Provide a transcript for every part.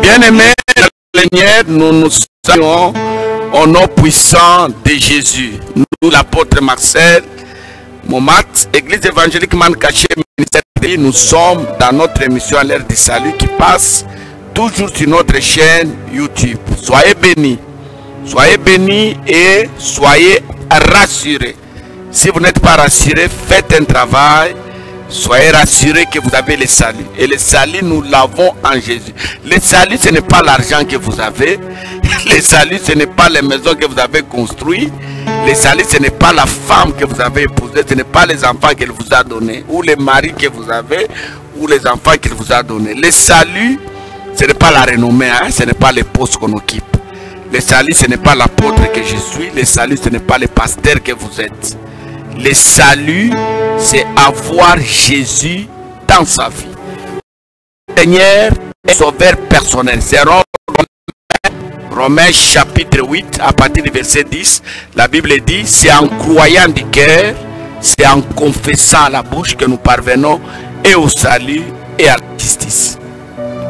Bien-aimés, nous nous saluons au nom puissant de Jésus. Nous, l'apôtre Marcel Momat, Église évangélique Mancaché, ministère, nous sommes dans notre émission à l'heure du salut qui passe toujours sur notre chaîne YouTube. Soyez bénis et soyez rassurés. Si vous n'êtes pas rassurés, faites un travail. Soyez rassurés que vous avez le salut. Et le salut, nous l'avons en Jésus. Le salut, ce n'est pas l'argent que vous avez. Le salut, ce n'est pas les maisons que vous avez construites. Le salut, ce n'est pas la femme que vous avez épousée. Ce n'est pas les enfants qu'elle vous a donnés. Ou les maris que vous avez. Ou les enfants qu'il vous a donnés. Le salut, ce n'est pas la renommée. Hein? Ce n'est pas les postes qu'on occupe. Le salut, ce n'est pas l'apôtre que je suis. Le salut, ce n'est pas le pasteur que vous êtes. Le salut, c'est avoir Jésus dans sa vie. Seigneur et sauveur personnel. C'est Romains chapitre 8, à partir du verset 10. La Bible dit, c'est en croyant du cœur, c'est en confessant à la bouche que nous parvenons et au salut et à la justice.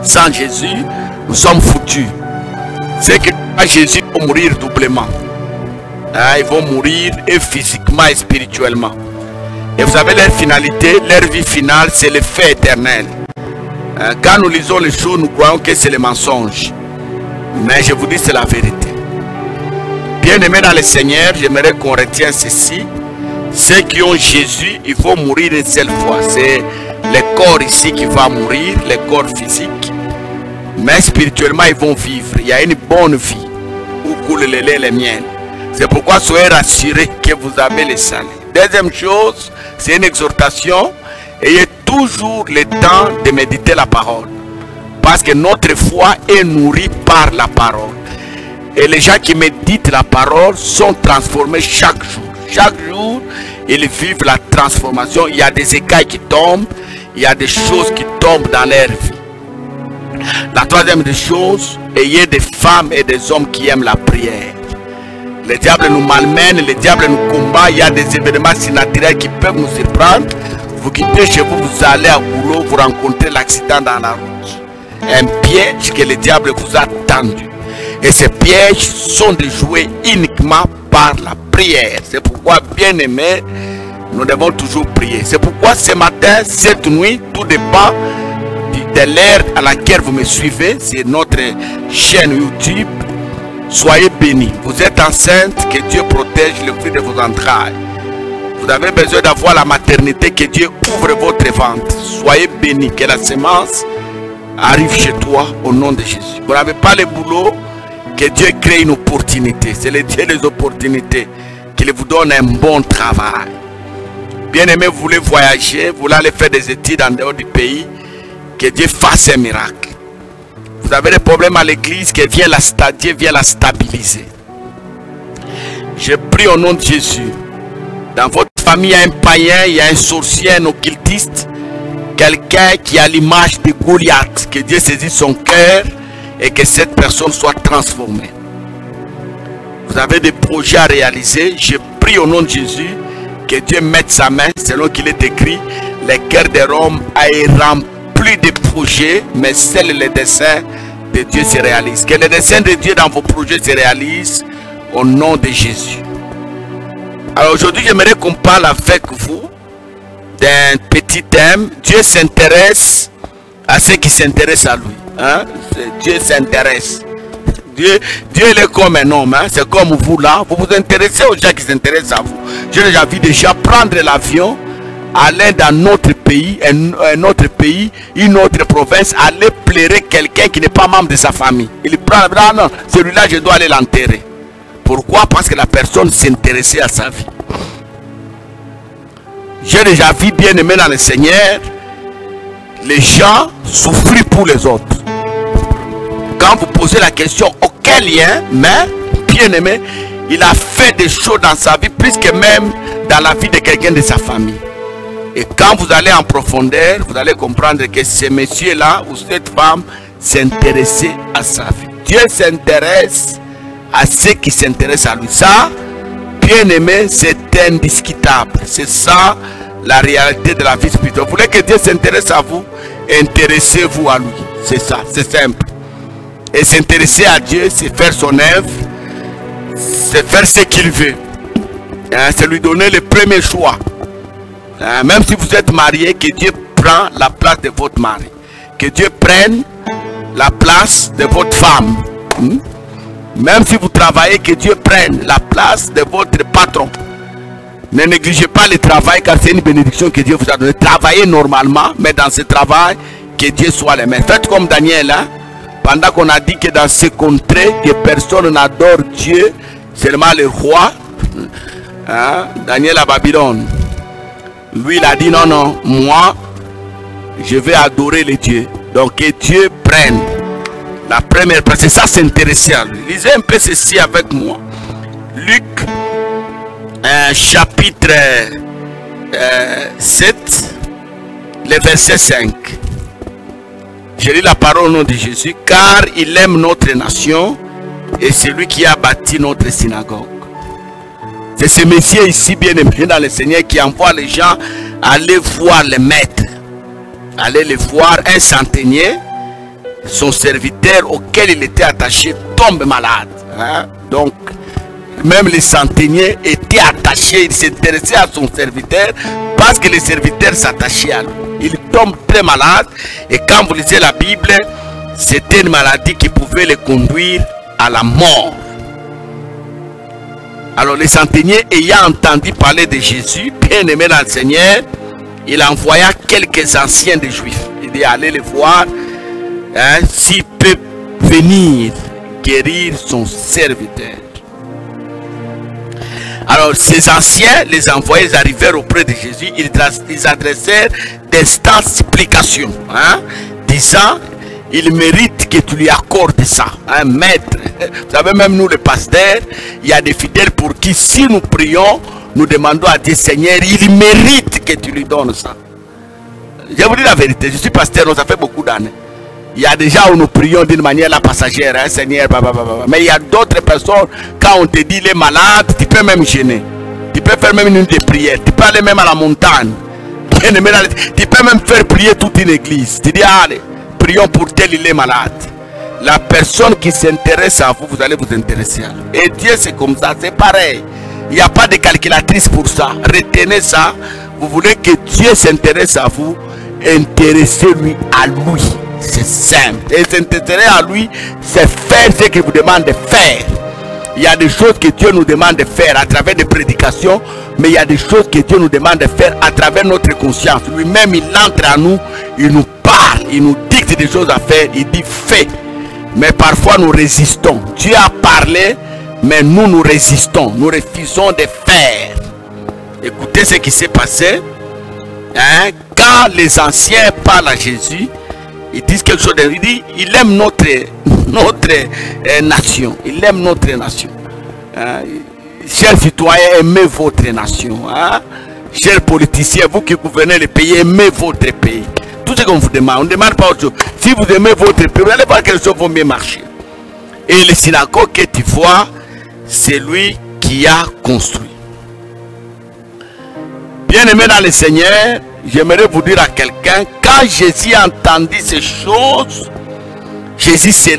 Sans Jésus, nous sommes foutus. C'est que Jésus va mourir doublement. Ils vont mourir et physiquement et spirituellement. Et vous savez, leur finalité, leur vie finale, c'est le fait éternel. Quand nous lisons les choses, nous croyons que c'est le mensonge. Mais je vous dis, c'est la vérité. Bien-aimés dans le Seigneur, j'aimerais qu'on retienne ceci. Ceux qui ont Jésus, il faut mourir une seule fois. C'est le corps ici qui va mourir, le corps physique. Mais spirituellement, ils vont vivre. Il y a une bonne vie où coule le lait et le miel. C'est pourquoi soyez rassurés que vous avez le salut. Deuxième chose, c'est une exhortation. Ayez toujours le temps de méditer la parole. Parce que notre foi est nourrie par la parole. Et les gens qui méditent la parole sont transformés chaque jour. Chaque jour, ils vivent la transformation. Il y a des écailles qui tombent. Il y a des choses qui tombent dans leur vie. La troisième des choses, ayez des femmes et des hommes qui aiment la prière. Le diable nous malmène, le diable nous combat. Il y a des événements surnaturels qui peuvent nous surprendre. Vous quittez chez vous, vous allez à boulot, vous rencontrez l'accident dans la route. Un piège que le diable vous a tendu. Et ces pièges sont déjoués uniquement par la prière. C'est pourquoi, bien aimés, nous devons toujours prier. C'est pourquoi ce matin, cette nuit, tout dépend de l'heure à laquelle vous me suivez. C'est notre chaîne YouTube. Soyez bénis. Vous êtes enceinte, que Dieu protège le fruit de vos entrailles. Vous avez besoin d'avoir la maternité, que Dieu ouvre votre ventre. Soyez bénis, que la semence arrive chez toi au nom de Jésus. Vous n'avez pas le boulot, que Dieu crée une opportunité. C'est le Dieu des opportunités, qu'il vous donne un bon travail. Bien aimé, vous voulez voyager, vous voulez aller faire des études en dehors du pays, que Dieu fasse un miracle. Vous avez des problèmes à l'église, que Dieu vient la stabiliser. Je prie au nom de Jésus. Dans votre famille, il y a un païen, il y a un sorcier, un occultiste, quelqu'un qui a l'image de Goliath. Que Dieu saisisse son cœur et que cette personne soit transformée. Vous avez des projets à réaliser. Je prie au nom de Jésus que Dieu mette sa main, selon qu'il est écrit, le cœur de Rome est rempli de projets, mais seuls les desseins de Dieu se réalisent. Que les desseins de Dieu dans vos projets se réalisent au nom de Jésus. Alors aujourd'hui, j'aimerais qu'on parle avec vous d'un petit thème. Dieu s'intéresse à ceux qui s'intéressent à lui. Hein? Dieu s'intéresse. Dieu il est comme un homme. Hein? C'est comme vous là. Vous vous intéressez aux gens qui s'intéressent à vous. J'ai déjà vu des gens prendre l'avion, aller dans notre pays, un autre pays, une autre province, aller pleurer quelqu'un qui n'est pas membre de sa famille. Il prend, non, celui-là, je dois aller l'enterrer. Pourquoi? Parce que la personne s'intéressait à sa vie. J'ai déjà vu, bien aimé dans le Seigneur, les gens souffrir pour les autres. Quand vous posez la question, auquel lien, mais bien aimé, il a fait des choses dans sa vie, plus que même dans la vie de quelqu'un de sa famille. Et quand vous allez en profondeur, vous allez comprendre que ce monsieur-là ou cette femme s'intéressait à sa vie. Dieu s'intéresse à ceux qui s'intéressent à lui. Ça, Bien-aimé, c'est indiscutable. C'est ça la réalité de la vie spirituelle. Vous voulez que Dieu s'intéresse à vous? Intéressez-vous à lui. C'est ça, c'est simple. Et s'intéresser à Dieu, c'est faire son œuvre, c'est faire ce qu'il veut. C'est lui donner le premier choix. Même si vous êtes marié, que Dieu prend la place de votre mari. Que Dieu prenne la place de votre femme. Même si vous travaillez, que Dieu prenne la place de votre patron. Ne négligez pas le travail, car c'est une bénédiction que Dieu vous a donnée. Travaillez normalement, mais dans ce travail, que Dieu soit le maître. Faites comme Daniel, hein? Pendant qu'on a dit que dans ces contrées, que personne n'adore Dieu, seulement le roi, hein? Daniel à Babylone, lui il a dit non, non, moi, je vais adorer les dieux. Donc que Dieu prenne la première place. C'est ça, s'intéresser à lui. Lisez un peu ceci avec moi. Luc, chapitre 7, le verset 5. Je lis la parole au nom de Jésus. Car il aime notre nation et c'est lui qui a bâti notre synagogue. C'est ce monsieur ici, bien aimé dans le Seigneur, qui envoie les gens aller voir les maîtres. Aller les voir. Un centenier, son serviteur auquel il était attaché, tombe malade. Hein? Donc, même les centeniers étaient attachés. Il s'intéressait à son serviteur parce que le serviteur s'attachait à lui. Il tombe très malade. Et quand vous lisez la Bible, c'était une maladie qui pouvait le conduire à la mort. Alors les centeniers, ayant entendu parler de Jésus, bien aimé dans le Seigneur, il envoya quelques anciens des Juifs. Il dit allez les voir, hein, s'il peut venir guérir son serviteur. Alors ces anciens, les envoyés, ils arrivèrent auprès de Jésus. Ils adressèrent d'instantes supplications, hein, disant il mérite que tu lui accordes ça, un maître. Vous savez, même nous les pasteurs, il y a des fidèles pour qui si nous prions, nous demandons à Dieu, Seigneur, il mérite que tu lui donnes ça. Je vous dis la vérité, je suis pasteur, ça fait beaucoup d'années. Il y a des gens où nous prions d'une manière la passagère, hein, Seigneur, mais il y a d'autres personnes, quand on te dit il est malade, tu peux même gêner. Tu peux faire même une nuit de prière, tu peux aller même à la montagne. Tu peux même faire prier toute une église. Tu dis, allez, prions pour tel, il est malade. La personne qui s'intéresse à vous, vous allez vous intéresser à lui. Et Dieu, c'est comme ça, c'est pareil. Il n'y a pas de calculatrice pour ça. Retenez ça. Vous voulez que Dieu s'intéresse à vous, intéressez-lui à lui. C'est simple. Et s'intéresser à lui, c'est faire ce qu'il vous demande de faire. Il y a des choses que Dieu nous demande de faire à travers des prédications, mais il y a des choses que Dieu nous demande de faire à travers notre conscience. Lui-même, il entre à nous, il nous parle, il nous dicte des choses à faire, il dit fais. Mais parfois nous résistons. Dieu a parlé, mais nous résistons, nous refusons de faire. Écoutez ce qui s'est passé. Hein? Quand les anciens parlent à Jésus, ils disent quelque chose. Il dit, il aime notre nation. Il aime notre nation. Hein? Chers citoyens, aimez votre nation. Hein? Chers politiciens, vous qui gouvernez le pays, aimez votre pays. Tout ce qu'on vous demande, on ne demande pas autre chose. Si vous aimez votre pays, vous allez voir que les choses vont mieux marcher. Et le synagogue que tu vois, c'est lui qui a construit. Bien aimé dans le Seigneur, j'aimerais vous dire à quelqu'un, quand Jésus a entendu ces choses, Jésus s'est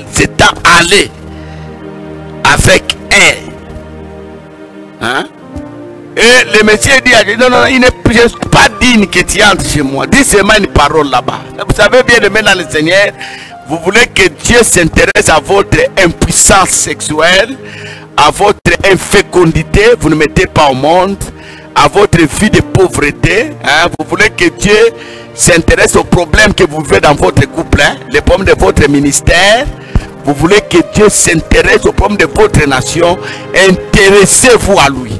allé avec elle. Hein? Et le monsieur dit à Jésus, non, non, il n'est pas digne que tu entres chez moi. Dis seulement une parole là-bas. Vous savez bien aimé dans le Seigneur, vous voulez que Dieu s'intéresse à votre impuissance sexuelle, à votre infécondité, vous ne mettez pas au monde, à votre vie de pauvreté, hein? Vous voulez que Dieu s'intéresse aux problèmes que vous vivez dans votre couple, hein? Les problèmes de votre ministère. Vous voulez que Dieu s'intéresse aux problèmes de votre nation, intéressez-vous à lui.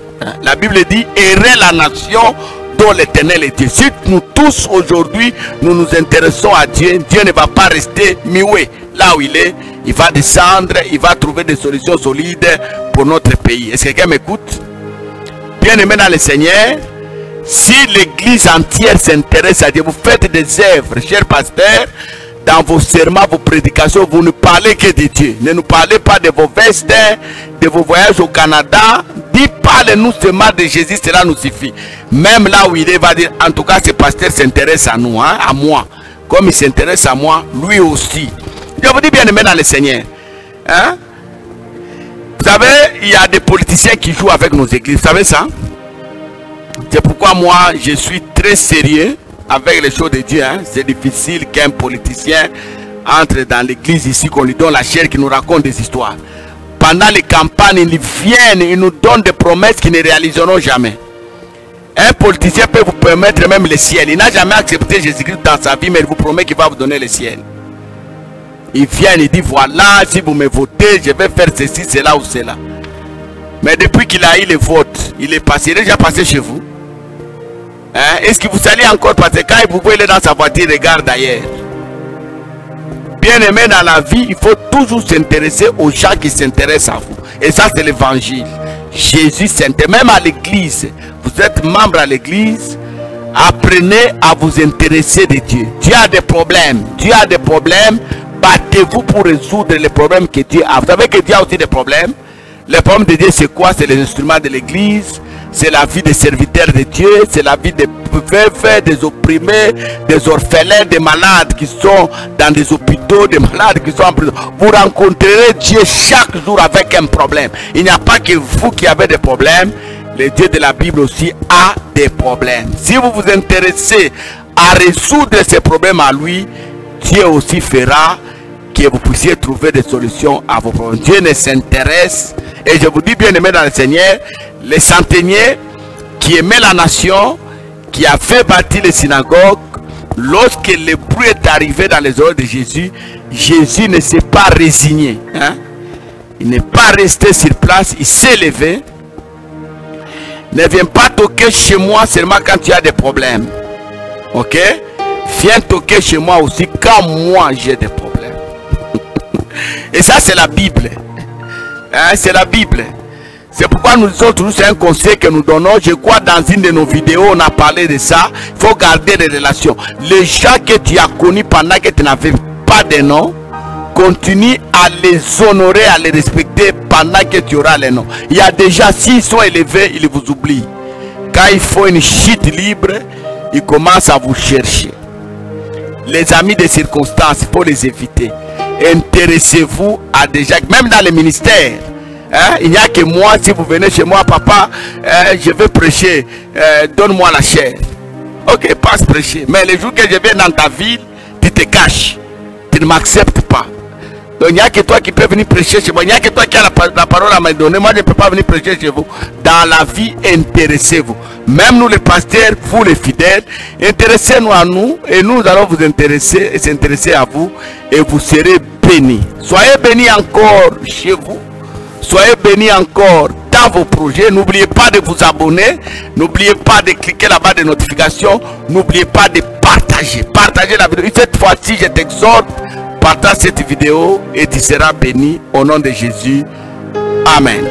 La Bible dit, errez la nation dont l'Éternel est Dieu. Si nous tous aujourd'hui, nous nous intéressons à Dieu, Dieu ne va pas rester muet là où il est. Il va descendre, il va trouver des solutions solides pour notre pays. Est-ce que quelqu'un m'écoute? Bien aimé dans le Seigneur, si l'église entière s'intéresse à Dieu, vous faites des œuvres, chers pasteurs, dans vos serments, vos prédications, vous ne parlez que de Dieu. Ne nous parlez pas de vos vestes, de vos voyages au Canada, dit parle-nous seulement de Jésus, cela nous suffit. Même là où il est, va dire, en tout cas, ce pasteur s'intéresse à nous, hein, à moi. Comme il s'intéresse à moi, lui aussi. Je vous dis bien aimé dans le Seigneur. Hein? Vous savez, il y a des politiciens qui jouent avec nos églises. Vous savez ça? C'est pourquoi moi, je suis très sérieux avec les choses de Dieu. Hein? C'est difficile qu'un politicien entre dans l'église ici, qu'on lui donne la chair, qui nous raconte des histoires. Pendant les campagnes, ils viennent, ils nous donnent des promesses qui ne réaliseront jamais. Un politicien peut vous promettre même le ciel. Il n'a jamais accepté Jésus-Christ dans sa vie, mais il vous promet qu'il va vous donner le ciel. Il vient, il dit voilà, si vous me votez, je vais faire ceci, cela ou cela. Mais depuis qu'il a eu le vote, il est passé, il est déjà passé chez vous. Hein? Est-ce que vous allez encore passer? Quand vous voyez dans sa voiture, regarde ailleurs. Bien aimé dans la vie, il faut toujours s'intéresser aux gens qui s'intéressent à vous. Et ça, c'est l'évangile. Jésus s'intéresse, même à l'église. Vous êtes membre à l'église, apprenez à vous intéresser de Dieu. Dieu a des problèmes. Dieu a des problèmes. Battez-vous pour résoudre les problèmes que Dieu a. Vous savez que Dieu a aussi des problèmes. Les problèmes de Dieu, c'est quoi? C'est les instruments de l'église. C'est la vie des serviteurs de Dieu. C'est la vie des veuves, des opprimés, des orphelins, des malades qui sont dans des hôpitaux, des malades qui sont en prison. Vous rencontrerez Dieu chaque jour avec un problème. Il n'y a pas que vous qui avez des problèmes. Le Dieu de la Bible aussi a des problèmes. Si vous vous intéressez à résoudre ces problèmes à lui, Dieu aussi fera que vous puissiez trouver des solutions à vos problèmes. Dieu ne s'intéresse, et je vous dis bien aimé dans le Seigneur, les centeniers qui aimaient la nation, qui a fait bâtir les synagogues, lorsque le bruit est arrivé dans les oreilles de Jésus, Jésus ne s'est pas résigné. Hein? Il n'est pas resté sur place, il s'est levé. Ne viens pas toquer chez moi seulement quand tu as des problèmes. Ok? Viens toquer chez moi aussi quand moi j'ai des problèmes. Et ça, c'est la Bible. Hein? C'est la Bible. C'est pourquoi nous disons toujours, c'est un conseil que nous donnons. Je crois dans une de nos vidéos, on a parlé de ça. Il faut garder des relations. Les gens que tu as connus pendant que tu n'avais pas de nom, continue à les honorer, à les respecter pendant que tu auras les noms. Il y a déjà, s'ils sont élevés, ils vous oublient. Quand il faut une chute libre, ils commencent à vous chercher. Les amis de circonstances, il faut les éviter. Intéressez-vous à des gens, même dans les ministères. Hein? Il n'y a que moi, si vous venez chez moi, papa, je vais prêcher, donne-moi la chair. Ok, passe prêcher. Mais les jours que je viens dans ta ville, tu te caches. Tu ne m'acceptes pas. Donc il n'y a que toi qui peux venir prêcher chez moi. Il n'y a que toi qui as la parole à me donner. Moi, je ne peux pas venir prêcher chez vous. Dans la vie, intéressez-vous. Même nous les pasteurs, vous les fidèles, intéressez-nous à nous. Et nous allons vous intéresser et s'intéresser à vous. Et vous serez bénis. Soyez bénis encore chez vous. Soyez bénis encore dans vos projets. N'oubliez pas de vous abonner. N'oubliez pas de cliquer là-bas des notifications. N'oubliez pas de partager. Partagez la vidéo. Et cette fois-ci, je t'exhorte. Partage cette vidéo et tu seras béni au nom de Jésus. Amen.